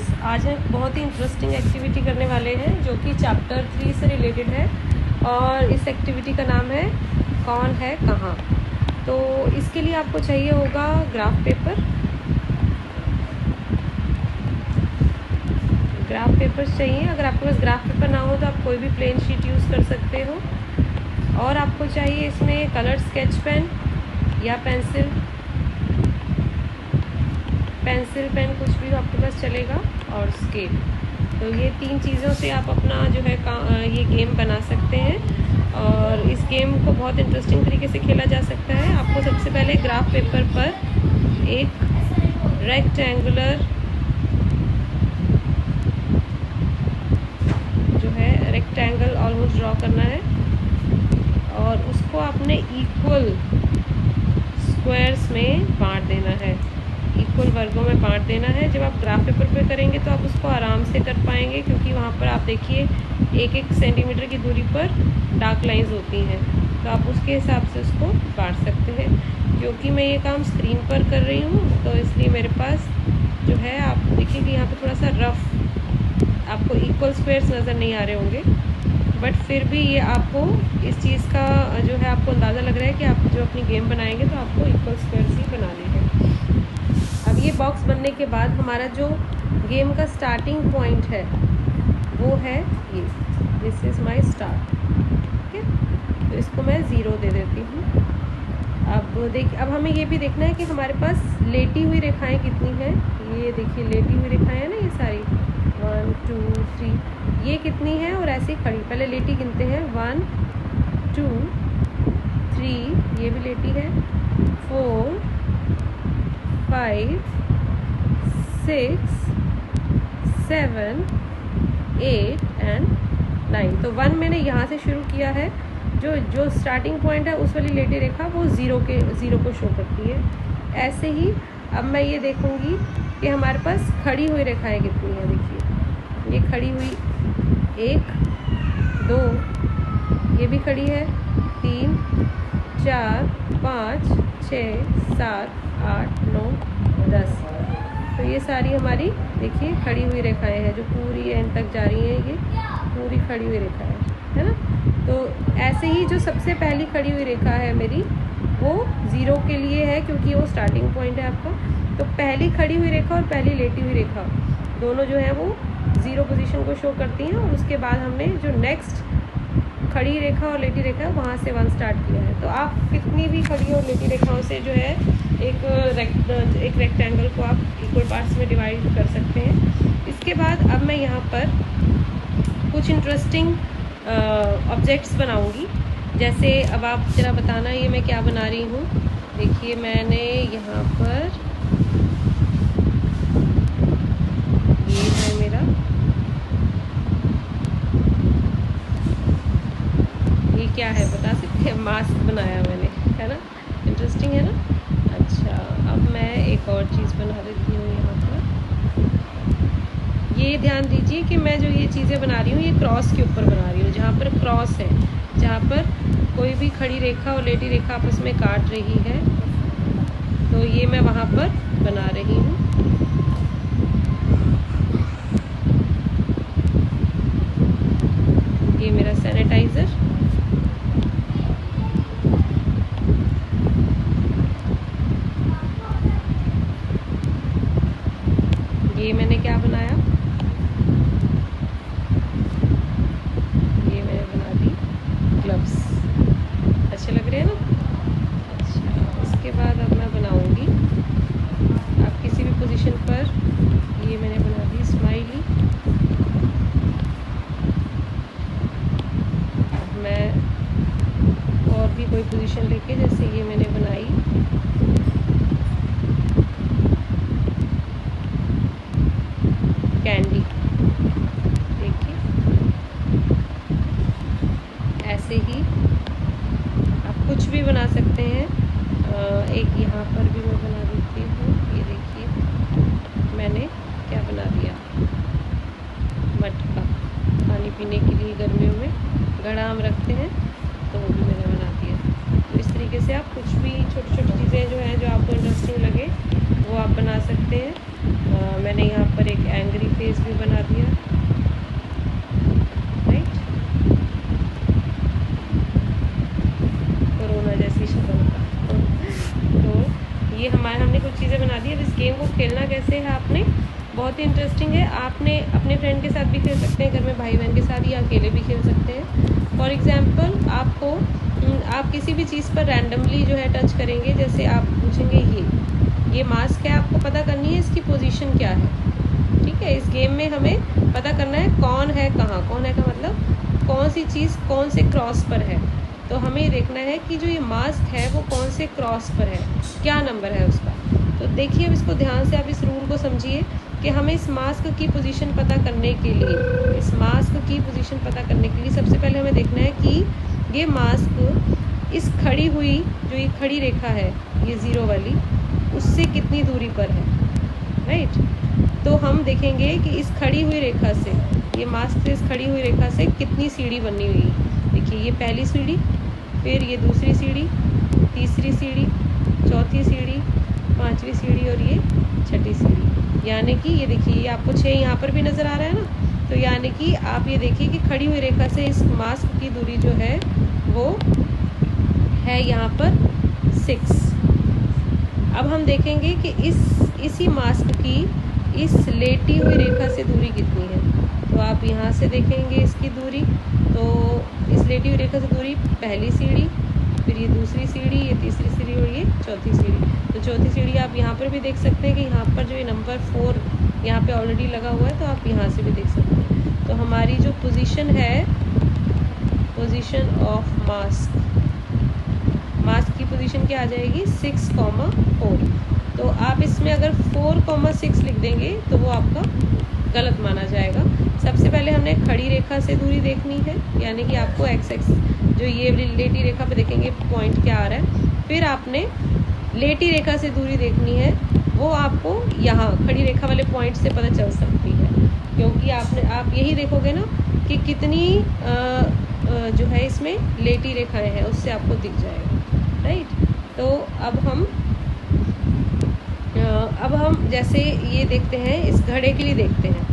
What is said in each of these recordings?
Students, आज हम बहुत ही इंटरेस्टिंग एक्टिविटी करने वाले हैं जो कि चैप्टर 3 से रिलेटेड है और इस एक्टिविटी का नाम है कौन है कहाँ। तो इसके लिए आपको चाहिए होगा ग्राफ पेपर्स चाहिए। अगर आपके पास ग्राफ पेपर ना हो तो आप कोई भी प्लेन शीट यूज़ कर सकते हो। और आपको चाहिए इसमें कलर स्केच पेन या पेंसिल पेन, कुछ भी आपके पास चलेगा, और स्केल। तो ये 3 चीज़ों से आप अपना जो है ये गेम बना सकते हैं और इस गेम को बहुत इंटरेस्टिंग तरीके से खेला जा सकता है। आपको सबसे पहले ग्राफ पेपर पर एक रेक्टेंगुलर जो है रेक्टेंगल ऑलमोस्ट ड्रॉ करना है और उसको आपने इक्वल स्क्वायर्स में बांट देना है, इक्वल वर्गों में बांट देना है। जब आप ग्राफ पेपर पे करेंगे तो आप उसको आराम से कर पाएंगे, क्योंकि वहाँ पर आप देखिए 1-1 सेंटीमीटर की दूरी पर डार्क लाइंस होती हैं, तो आप उसके हिसाब से उसको बांट सकते हैं। क्योंकि मैं ये काम स्क्रीन पर कर रही हूँ तो इसलिए मेरे पास जो है, आप देखिए कि यहाँ पे थोड़ा सा रफ आपको इक्वल स्क्वायर्स नज़र नहीं आ रहे होंगे, बट फिर भी ये आपको इस चीज़ का जो है आपको अंदाज़ा लग रहा है कि आप जो अपनी गेम बनाएंगे तो आपको इक्वल स्क्वायर्स ही बनाने हैं। अब ये बॉक्स बनने के बाद हमारा जो गेम का स्टार्टिंग पॉइंट है वो है ये, दिस इज़ माय स्टार्ट। ठीक है, तो इसको मैं 0 दे देती हूँ। अब हमें ये भी देखना है कि हमारे पास लेटी हुई रेखाएं कितनी हैं। ये देखिए लेटी हुई रेखाएं हैं ना, ये सारी 1 2 3 ये कितनी है, और ऐसे ही खड़ी। पहले लेटी गिनते हैं, 1 2 3, ये भी लेटी है, 4 5 6 7 8 एंड 9। तो 1 मैंने यहाँ से शुरू किया है। जो स्टार्टिंग पॉइंट है उस वाली लेटी रेखा वो 0 को शो करती है। ऐसे ही अब मैं ये देखूँगी कि हमारे पास खड़ी हुई रेखाएं कितनी हैं। देखिए ये खड़ी हुई 1 2, ये भी खड़ी है, 3 4 5 6 7 8 9 10। तो ये सारी हमारी देखिए खड़ी हुई रेखाएं हैं जो पूरी एंड तक जा रही हैं। ये पूरी खड़ी हुई रेखा है ना। तो ऐसे ही जो सबसे पहली खड़ी हुई रेखा है मेरी वो 0 के लिए है, क्योंकि वो स्टार्टिंग पॉइंट है आपका। तो पहली खड़ी हुई रेखा और पहली लेटी हुई रेखा दोनों जो है वो 0 पोजीशन को शो करती हैं। और उसके बाद हमने जो नेक्स्ट खड़ी रेखा और लेटी रेखा है वहाँ से 1 स्टार्ट किया है। तो आप कितनी भी खड़ी और लेटी रेखाओं से जो है एक रेक्टेंगल को आप इक्वल पार्ट्स में डिवाइड कर सकते हैं। इसके बाद अब मैं यहाँ पर कुछ इंटरेस्टिंग ऑब्जेक्ट्स बनाऊंगी। जैसे अब आप जरा बताना ये मैं क्या बना रही हूँ। देखिए मैंने यहाँ पर ये है मेरा, ये क्या है बता सकते हैं, मास्क बनाया मैंने, है ना, इंटरेस्टिंग है ना। अच्छा, अब मैं एक और चीज़ बना देती हूँ यहाँ पर। ये ध्यान दीजिए कि मैं जो ये चीज़ें बना रही हूँ ये क्रॉस के ऊपर बना रही हूँ। जहाँ पर क्रॉस है, जहाँ पर कोई भी खड़ी रेखा और लेटी रेखा आपस में काट रही है, तो ये मैं वहाँ पर बना रही हूँ। ये मेरा सैनिटाइज़र, ये मैंने क्या बनाया, ये मैंने बना दी ग्लव्स। अच्छे लग रहे हैं ना। अच्छा, उसके बाद अब मैं बनाऊंगी, आप किसी भी पोजीशन पर, ये मैंने बना दी स्माइली। अब मैं और भी कोई पोजीशन लेके, जैसे ये मैंने बनाई कैंडी। देखिए ऐसे ही आप कुछ भी बना सकते हैं। एक यहाँ पर भी मैं बना देती हूँ। ये देखिए मैंने क्या बना दिया, मटका, पानी पीने के लिए गर्मियों में घड़ा हम रखते हैं, तो वो भी मैंने बना दिया। तो इस तरीके से आप कुछ भी छोटी छोटी चीज़ें जो आपको इंटरेस्टिंग लगे वो आप बना सकते हैं। मैंने यहाँ पर एक एंग्री बहुत ही इंटरेस्टिंग है। आपने अपने फ्रेंड के साथ भी खेल सकते हैं, घर में भाई बहन के साथ, या अकेले भी खेल सकते हैं। फॉर एग्जांपल आपको आप किसी भी चीज़ पर रैंडमली जो है टच करेंगे, जैसे आप पूछेंगे ये मास्क है, आपको पता करनी है इसकी पोजीशन क्या है। ठीक है, इस गेम में हमें पता करना है कौन है कहाँ। कौन है का मतलब कौन सी चीज़ कौन से क्रॉस पर है। तो हमें देखना है कि जो ये मास्क है वो कौन से क्रॉस पर है, क्या नंबर है उसका। तो देखिए अब इसको ध्यान से आप इस रूल को समझिए कि हमें इस मास्क की पोजीशन पता करने के लिए, इस मास्क की पोजीशन पता करने के लिए सबसे पहले हमें देखना है कि ये मास्क इस खड़ी हुई जो ये खड़ी रेखा है, ये ज़ीरो वाली, उससे कितनी दूरी पर है। राइट, तो हम देखेंगे कि इस खड़ी हुई रेखा से, ये मास्क से इस खड़ी हुई रेखा से कितनी सीढ़ी बनी हुई है। देखिए ये पहली सीढ़ी, फिर ये दूसरी सीढ़ी, तीसरी सीढ़ी, चौथी सीढ़ी, पांचवी सीढ़ी और ये छठी सीढ़ी। यानी कि ये देखिए ये आपको 6 यहाँ पर भी नज़र आ रहा है ना। तो यानी कि आप ये देखिए कि खड़ी हुई रेखा से इस मास्क की दूरी जो है वो है यहाँ पर 6। अब हम देखेंगे कि इसी मास्क की इस लेटी हुई रेखा से दूरी कितनी है। तो आप यहाँ से देखेंगे इसकी दूरी, तो इस लेटी हुई रेखा से दूरी पहली सीढ़ी, फिर ये दूसरी सीढ़ी, ये तीसरी सीढ़ी और ये चौथी सीढ़ी। तो चौथी सीढ़ी आप यहाँ पर भी देख सकते हैं कि यहाँ पर जो ये नंबर 4 यहाँ पे ऑलरेडी लगा हुआ है, तो आप यहाँ से भी देख सकते हैं। तो हमारी जो पोजीशन है, पोजीशन ऑफ मास्क की पोजीशन क्या आ जाएगी 6,4। तो आप इसमें अगर 4,6 लिख देंगे तो वो आपका गलत माना जाएगा। सबसे पहले हमने खड़ी रेखा से दूरी देखनी है, यानी कि आपको एक्स जो ये लेटी रेखा पे देखेंगे पॉइंट क्या आ रहा है। फिर आपने लेटी रेखा से दूरी देखनी है, वो आपको यहाँ खड़ी रेखा वाले पॉइंट से पता चल सकती है, क्योंकि आप यही देखोगे ना कि कितनी जो है इसमें लेटी रेखाएं हैं, उससे आपको दिख जाएगा। राइट, तो अब हम जैसे ये देखते हैं, इस घड़े के लिए देखते हैं,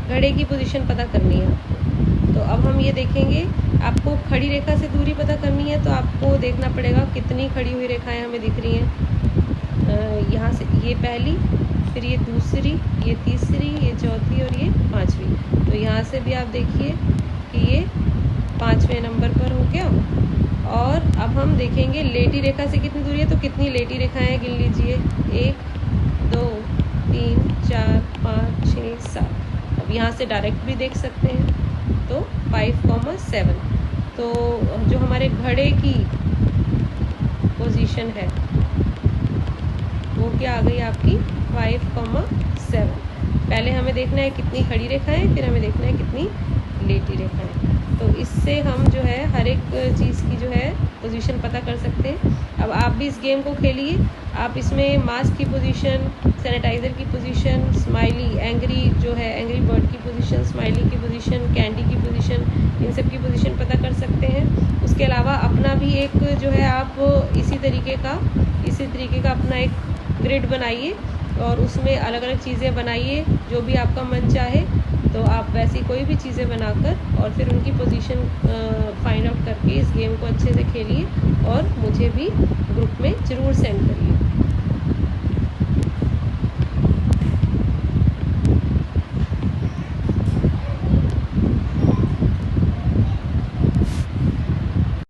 घड़े की पोजीशन पता करनी है आपको। तो अब हम ये देखेंगे, आपको खड़ी रेखा से दूरी पता करनी है, तो आपको देखना पड़ेगा कितनी खड़ी हुई रेखाएं हमें दिख रही हैं। यहाँ से ये पहली, फिर ये दूसरी, ये तीसरी, ये चौथी और ये पांचवी। तो यहाँ से भी आप देखिए कि ये 5वें नंबर पर हो गया। और अब हम देखेंगे लेटी रेखा से कितनी दूरी है, तो कितनी लेटी रेखाएं हैं गिन लीजिए, 1 2 3 4 5 6 7। अब यहाँ से डायरेक्ट भी देख सकते हैं, तो 5,7। तो जो हमारे घड़े की पोजीशन है वो क्या आ गई आपकी 5,7। पहले हमें देखना है कितनी खड़ी रेखाएं, फिर हमें देखना है कितनी लेटी रेखाएं। तो इससे हम जो है हर एक चीज़ की जो है पोजीशन पता कर सकते हैं। अब आप भी इस गेम को खेलिए। आप इसमें मास्क की पोजीशन, सैनिटाइज़र की पोजीशन, स्माइली एंग्री जो है एंग्री बर्ड की पोजीशन, स्माइली की पोजीशन, कैंडी की पोजीशन, इन सब की पोजीशन पता कर सकते हैं। उसके अलावा अपना भी एक जो है आप इसी तरीके का अपना एक ग्रिड बनाइए और उसमें अलग अलग चीज़ें बनाइए, जो भी आपका मन चाहे। तो आप वैसी कोई भी चीज़ें बनाकर और फिर उनकी पोजीशन फाइंड आउट करके इस गेम को अच्छे से खेलिए और मुझे भी ग्रुप में ज़रूर सेंड करिए।